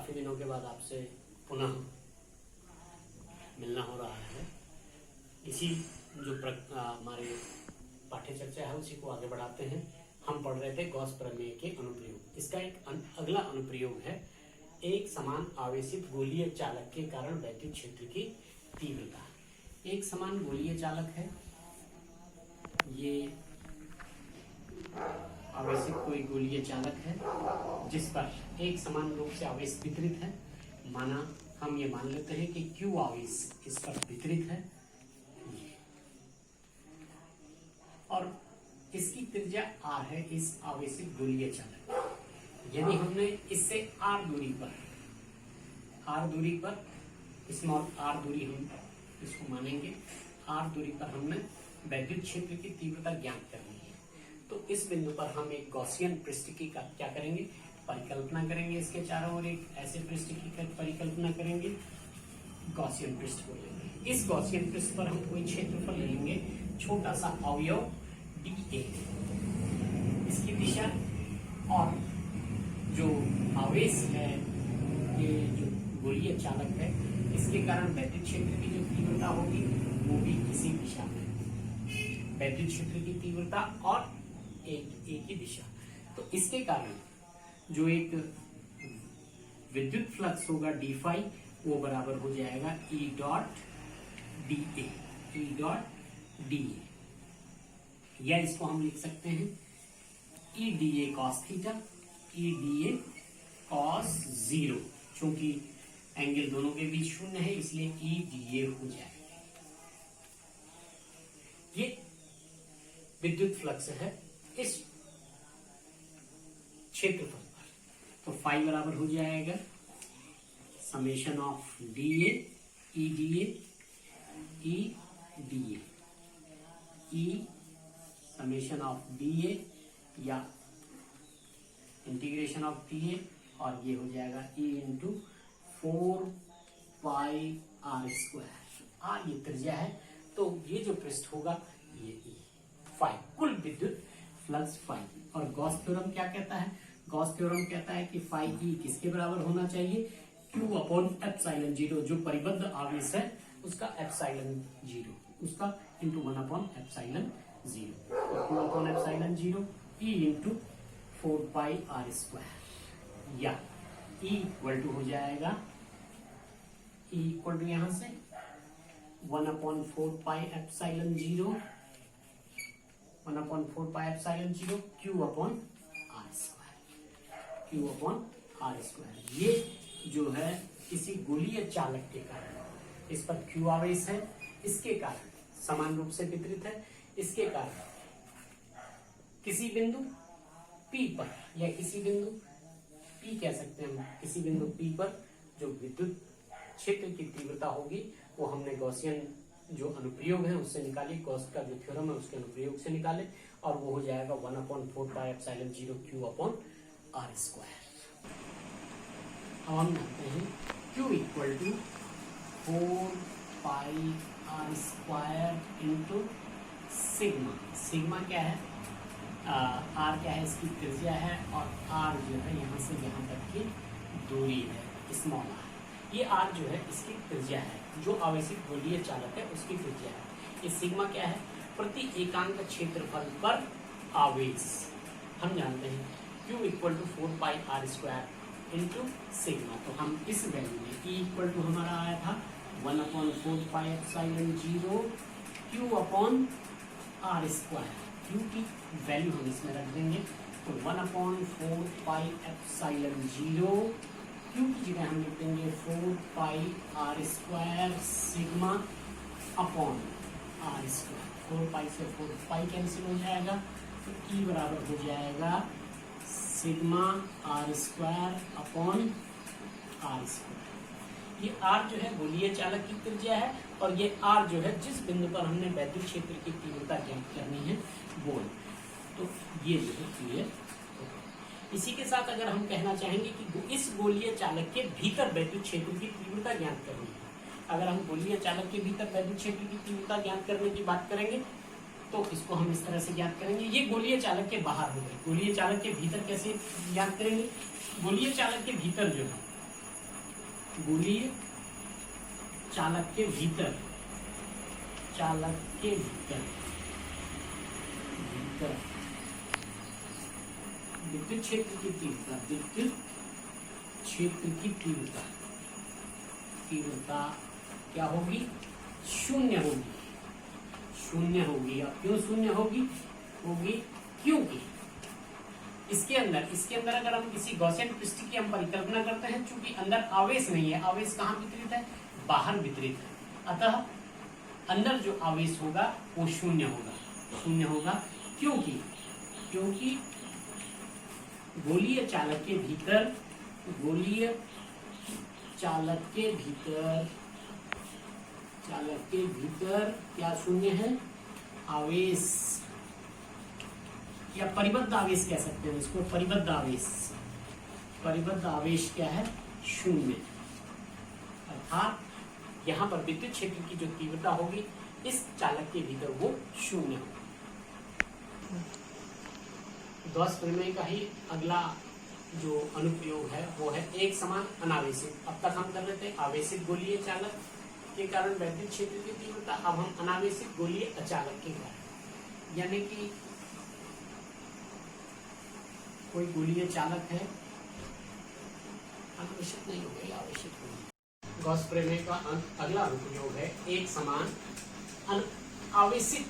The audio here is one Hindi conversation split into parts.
काफ़ी दिनों के बाद आपसे पुनः मिलना हो रहा है। इसी जो हमारे पाठ्य चर्चा है उसी को आगे बढ़ाते हैं। हम पढ़ रहे थे गॉस प्रमेय के अनुप्रयोग। इसका एक अगला अनुप्रयोग है, एक समान आवेशित गोलीय चालक के कारण वैद्युत क्षेत्र की तीव्रता। एक समान गोलीय चालक है, ये आवेशित कोई गोलीय चालक है जिस पर एक समान रूप से आवेश वितरित है। माना हम ये मान लेते हैं कि Q आवेश इस पर वितरित है और इसकी त्रिज्या r है इस आवेशित गोलीय चालक। यदि हमने इससे r दूरी पर स्मॉल r दूरी हम इसको मानेंगे, r दूरी पर हमने वैद्युत क्षेत्र की तीव्रता ज्ञात करनी है, तो इस बिंदु पर हम एक गॉसियन पृष्ठ की क्या करेंगे, परिकल्पना करेंगे। इसके चारों ओर एक ऐसे पृष्ठ की परिकल्पना करेंगे, गॉसियन पृष्ठ को लेंगे। इस गॉसियन पृष्ठ पर हम कोई क्षेत्रफल लेंगे, छोटा सा अवयव dA, इसकी दिशा और जो आवेश है, ये जो गोलीय चालक है, इसके कारण वैद्युत क्षेत्र की जो तीव्रता होगी वो भी इसी दिशा में, वैद्युत क्षेत्र की तीव्रता और एक ही दिशा। तो इसके कारण जो एक विद्युत फ्लक्स होगा d फाई, वो बराबर हो जाएगा E डॉट dA, या इसको हम लिख सकते हैं E dA cos theta, E dA cos 0, चूंकि एंगल दोनों के बीच शून्य है इसलिए E dA हो जाएगा। ये विद्युत फ्लक्स है इस क्षेत्रफल पर, तो फाई बराबर हो जाएगा summation of dA E summation of dA या इंटीग्रेशन ऑफ dA, और ये हो जाएगा E into 4 pi r square. r ये त्रिज्या है, तो ये जो पृष्ठ होगा ये E फाई, कुल विद्युत फ्लक्स फाई। और गॉस थ्योरम क्या कहता है, गॉस थ्योरम कहता है कि फाई E किसके बराबर होना चाहिए, Q अपॉन एप्सिलॉन 0, जो परिबद्ध आवेश है उसका एप्सिलॉन 0, उसका इंटू 1 अपॉन एप्सिलॉन 0, तो Q upon epsilon 0 E into 4 pi r square, या E इक्वल टू हो जाएगा, E इक्वल टू यहां से 1 upon 4 pi epsilon 0, 1 upon 4 pi epsilon 0 Q upon r square, Q upon r square. ये जो है किसी गोलीय चालक के कारण, इस पर Q आवेश है, इसके कारण समान रूप से वितरित है, इसके कारण किसी बिंदु P पर, या किसी बिंदु P कह सकते हैं हम, किसी बिंदु P पर जो विद्युत क्षेत्र की तीव्रता होगी वो हमने गॉसियन जो अनुप्रयोग है उससे निकाली, गॉस का जो थ्योरम है उसके अनुप्रयोग से निकाले, और वो हो जाएगा 1 upon 4 pi epsilon 0 Q upon r square. अब हम जानते हैं Q equal to 4 pi r square into sigma. Sigma क्या है, r क्या है, इसकी त्रिज्या है, और r जो है यहाँ से यहाँ तक की दूरी है, स्मॉल r। ये r जो है इसकी त्रिज्या है, जो आवेशित गोलीय चालक है उसकी त्रिज्या है। ये सिग्मा क्या है, प्रति एकांक क्षेत्रफल पर आवेश। हम जानते हैं Q equal to 4 pi r square into sigma, तो हम इस वैल्यू में E इक्वल टू हमारा आया था 1 upon 4 pi epsilon 0 Q upon r square. Q की वैल्यू हम इसमें रख देंगे, तो 1 अपॉन 4 पाई एप्सिलॉन 0, Q की जगह हम लिख देंगे 4 pi r square sigma upon r square. 4 pi से 4 पाई कैंसिल हो जाएगा, तो E बराबर हो जाएगा sigma r square upon r square. ये r जो है गोलीय चालक की त्रिज्या है, और ये r जो है जिस बिंदु पर हमने वैद्युत क्षेत्र की तीव्रता ज्ञात करनी है वो, तो ये जो है क्लियर। इसी के साथ अगर हम कहना चाहेंगे कि इस गोलीय चालक के भीतर वैद्युत क्षेत्र की तीव्रता ज्ञात करनी है, अगर हम गोलीय चालक के भीतर वैद्युत क्षेत्र की तीव्रता ज्ञात करने की बात करेंगे तो इसको हम इस तरह से ज्ञात करेंगे। ये गोलीय चालक के बाहर हो गए, गोलीय चालक के भीतर कैसे ज्ञात करेंगे, गोलीय चालक के भीतर जो है गोलीय चालक के भीतर, चालक के भीतर भीतर विद्युत क्षेत्र की तीव्रता, विद्युत क्षेत्र की तीव्रता, तीव्रता क्या होगी? शून्य होगी, शून्य होगी। अब क्यों शून्य होगी? होगी क्योंकि इसके अंदर अगर हम किसी गॉसियन पृष्ठ की हम परिकल्पना करते हैं, चूंकि अंदर आवेश नहीं है, आवेश कहाँ वितरित है? बाहर वितरित है, अतः अंदर जो आवेश होगा वो शून्य होगा, शून्य होगा। क्योंकि गोलीय चालक के भीतर, गोलीय चालक के भीतर, चालक के भीतर क्या शून्य है? आवेश, या परिबद्ध आवेश कह सकते हैं इसको, परिबद्ध आवेश, परिबद्ध आवेश क्या है? शून्य। अर्थात यहां पर विद्युत क्षेत्र की जो तीव्रता होगी इस चालक के भीतर वो शून्य होगी। गॉस प्रमेय का ही अगला जो अनुप्रयोग है वो है एक समान अनावेशित। अब तक हम कर रहे थे आवेशित गोलीय चालक के कारण वैद्युत क्षेत्र की तीव्रता, अब हम अनावेशित गोलीय अचालक के कारण, यानी कि कोई गोलीय चालक है, अनावेशित नहीं हो गई, आवेशित होगी। गॉस प्रमेय का अगला अनुप्रयोग है एक समान आवेशित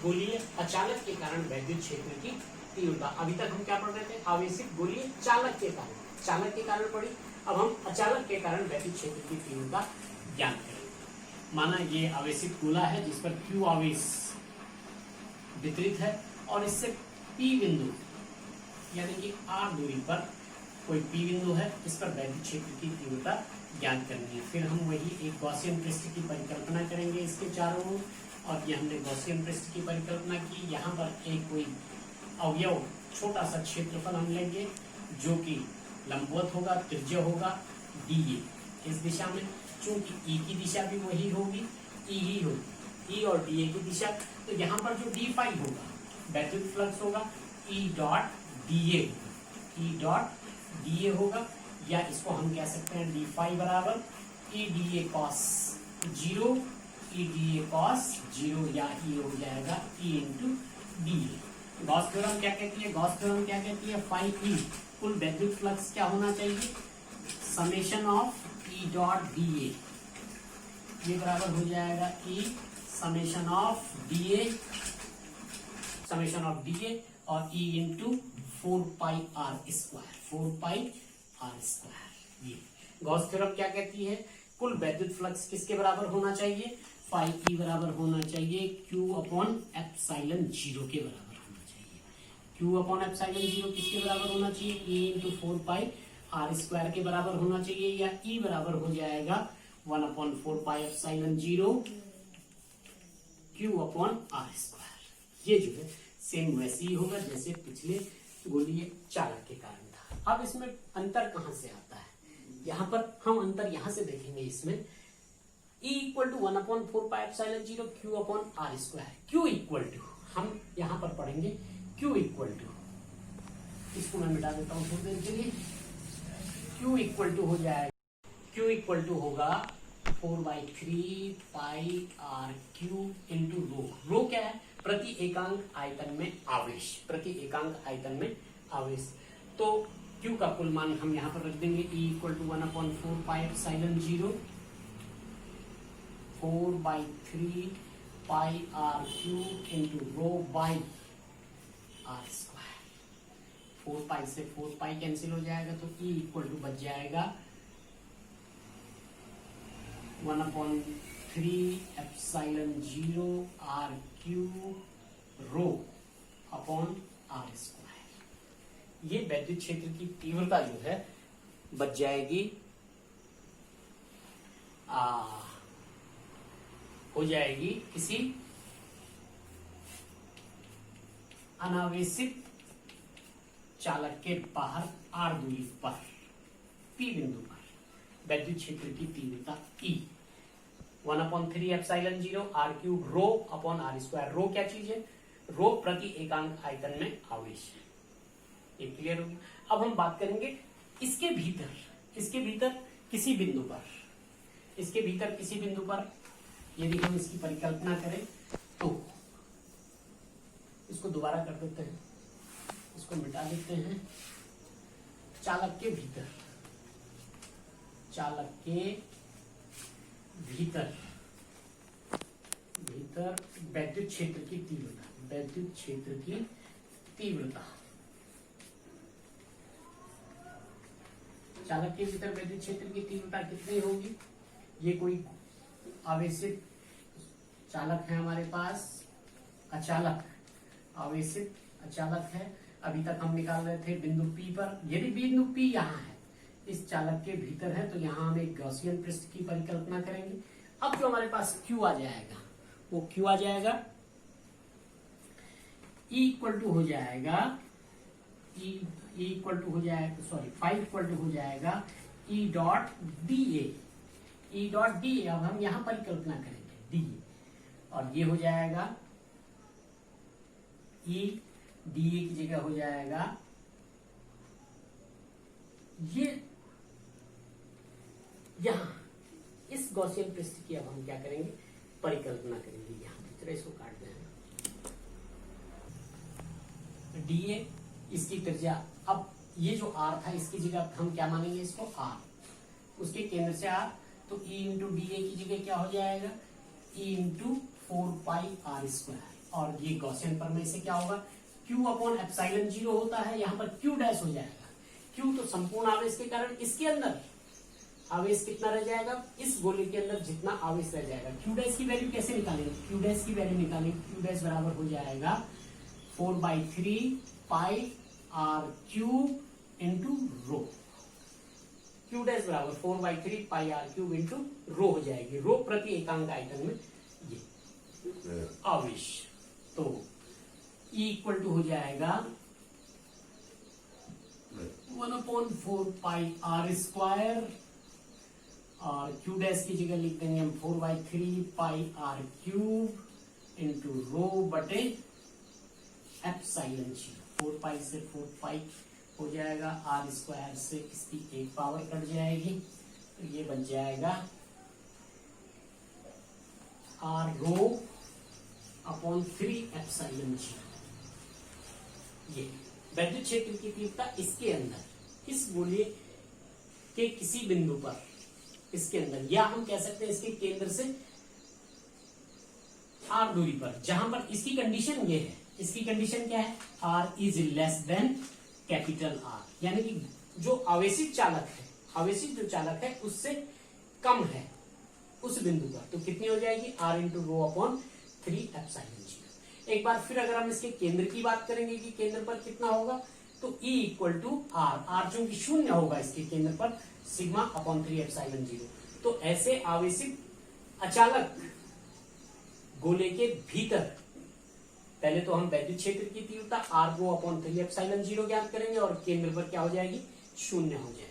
गोलीय अचालक के कारण वैद्युत क्षेत्र की तीव्रता। अभी तक हम क्या पढ़ रहे थे? आवेशित गोलीय चालक के कारण, चालक के कारण पढ़ी, अब हम अचालक के कारण वैद्युत क्षेत्र की तीव्रता ज्ञात करेंगे। माना ये आवेशित गोला है जिस पर Q आवेश वितरित है और इससे P बिंदु यानी कि R दूरी पर कोई P बिंदु है, इस पर वैद्युत क्षेत्र की तीव्रता ज्ञात करनी है। फिर हम वही एक गॉसियन पृष्ठ की परिकल्पना करेंगे इसके चारों ओर, और ये हमने गॉसियन पृष्ठ की परिकल्पना की। यहाँ पर एक कोई अवयव छोटा सा क्षेत्रफल हम लेंगे जो कि लंबवत होगा, त्रिज्य होगा dA इस दिशा में, चूंकि E की दिशा भी वही होगी, E ही होगी, E और dA की दिशा। तो यहाँ पर जो d फाई होगा वैद्युत फ्लक्स होगा E dot dA, E dot dA होगा, या इसको हम कह सकते हैं d फाई बराबर E dA cos 0, E dA cos 0, या ये हो जाएगा E into dA। Gauss theorem क्या कहती है? गॉस थ्योरम क्या कहती है? फाई ई कुल वैद्युत फ्लक्स क्या होना चाहिए? Summation of E dot D A, ये बराबर हो जाएगा E summation of D A, summation of D A और E into 4 pi R square, 4 pi R square. ये गॉस थ्योरम क्या कहती है? कुल वैद्युत फ्लक्स किसके बराबर होना चाहिए? फाई ई बराबर होना चाहिए क्यू अपॉन एप्सिलॉन 0 के बराबर। Q अपॉन एप्सिलॉन 0 किसके बराबर होना चाहिए? E into 4 pi R square के बराबर होना चाहिए, या E बराबर हो जाएगा 1 upon 4 pi epsilon 0 Q upon R square. ये जो है सेम वैसे ही होगा जैसे पिछले गोलीय चालक के कारण था। अब इसमें अंतर कहां से आता है? यहाँ पर हम अंतर यहां से देखेंगे। इसमें E equal to 1 upon 4 pi epsilon 0 Q upon R square. Q equal to, हम यहाँ पर पढ़ेंगे Q इक्वल टू, इसको मैं मिटा देता हूं थोड़ी देर के लिए। Q इक्वल टू हो जाएगा, Q इक्वल टू होगा 4/3 पाई आर क्यू इंटू रो। रो क्या है? प्रति एकांक आयतन में आवेश, प्रति एकांक आयतन में आवेश। तो Q का कुल मान हम यहाँ पर रख देंगे E equal to 1 upon 4 pi epsilon 0 4/3 pi R Q into rho by R square. 4 pi से 4 पाई कैंसिल हो जाएगा तो E इक्वल टू बच जाएगा 1 upon 3 epsilon 0 R Q rho upon R square. ये वैद्युत क्षेत्र की तीव्रता जो है बच जाएगी, हो जाएगी किसी अनावेशित चालक के बाहर आर दूरी पर पी बिंदु पर वैद्युत क्षेत्र की तीव्रता E 1 upon 3 epsilon 0 R cube rho upon R square. Rho क्या चीज है? रो प्रति एकांक आयतन में आवेश है। ये क्लियर हो गया। अब हम बात करेंगे इसके भीतर किसी बिंदु पर इसके भीतर किसी बिंदु पर यदि हम इसकी परिकल्पना करें तो इसको दोबारा कर देते हैं, इसको मिटा देते हैं। चालक के भीतर, चालक के भीतर वैद्युत क्षेत्र की तीव्रता, वैद्युत क्षेत्र की तीव्रता, चालक के भीतर वैद्युत क्षेत्र की तीव्रता कितनी होगी? ये कोई आवेशित चालक है हमारे पास, अचालक, आवेशित अचालक है। अभी तक हम निकाल रहे थे बिंदु P पर। यदि बिंदु P यहाँ है, इस चालक के भीतर है, तो यहाँ हम एक गॉसियन पृष्ठ की परिकल्पना करेंगे। अब जो हमारे पास Q आ जाएगा वो Q आ जाएगा E इक्वल टू हो जाएगा फाइव इक्वल टू हो जाएगा E dot DA। E dot DA अब हम यहाँ परिकल्पना करेंगे DA, और ये हो जाएगा E DA की जगह हो जाएगा ये यहां इस गॉसियन पृष्ठ की अब हम क्या करेंगे? परिकल्पना करेंगे। यहां की तरह इसको काट देंगे। DA इसकी त्रिज्या, अब ये जो R था इसकी जगह हम क्या मानेंगे? इसको R, उसके केंद्र से R, तो E इंटू DA की जगह क्या हो जाएगा? E इंटू 4πr², और ये गॉसियन प्रमेय से क्या होगा? Q अपॉन एप्सिलॉन 0 होता है, यहाँ पर Q डैश हो जाएगा। Q तो संपूर्ण आवेश के कारण इसके अंदर आवेश कितना रह जाएगा? इस गोले के अंदर जितना आवेश रह जाएगा। Q डैश की वैल्यू कैसे निकालेंगे? Q डैश की वैल्यू निकालेंगे, Q डैश बराबर हो जाएगा 4/3πr³ into rho. Q dash बराबर 4/3πr³ इंटू रो हो जाएगी। रो प्रति एकांक आयतन में ये आवेश। तो E इक्वल टू हो जाएगा 1/4πr², और Q डैश की जगह लिख देंगे हम 4/3πr³ इंटू रो बटे एप्सिलॉन 0। 4π से 4π हो जाएगा, r² से इसकी एक पावर कट जाएगी, तो ये बन जाएगा r रो अपॉन 3 एप्सिलॉन 0। ये वैद्युत क्षेत्र की तीव्रता इसके अंदर, इस गोले के किसी बिंदु पर, इसके अंदर, या हम कह सकते हैं इसके केंद्र से r दूरी पर, जहां पर इसकी कंडीशन ये है। इसकी कंडीशन क्या है? r is less than capital R, यानी कि जो आवेशित चालक है, आवेशित जो चालक है उससे कम है उस बिंदु पर, तो कितनी हो जाएगी? r into rho upon 3 epsilon 0। एक बार फिर अगर हम इसके केंद्र की बात करेंगे कि केंद्र पर कितना होगा, तो E इक्वल टू R चूंकि शून्य होगा इसके केंद्र पर, सिग्मा अपॉन 3 एप्सिलॉन 0। तो ऐसे आवेशित अचालक गोले के भीतर पहले तो हम वैद्युत क्षेत्र की तीव्रता R को अपॉन 3 एप्सिलॉन 0 ज्ञात करेंगे, और केंद्र पर क्या हो जाएगी? शून्य हो जाएगी।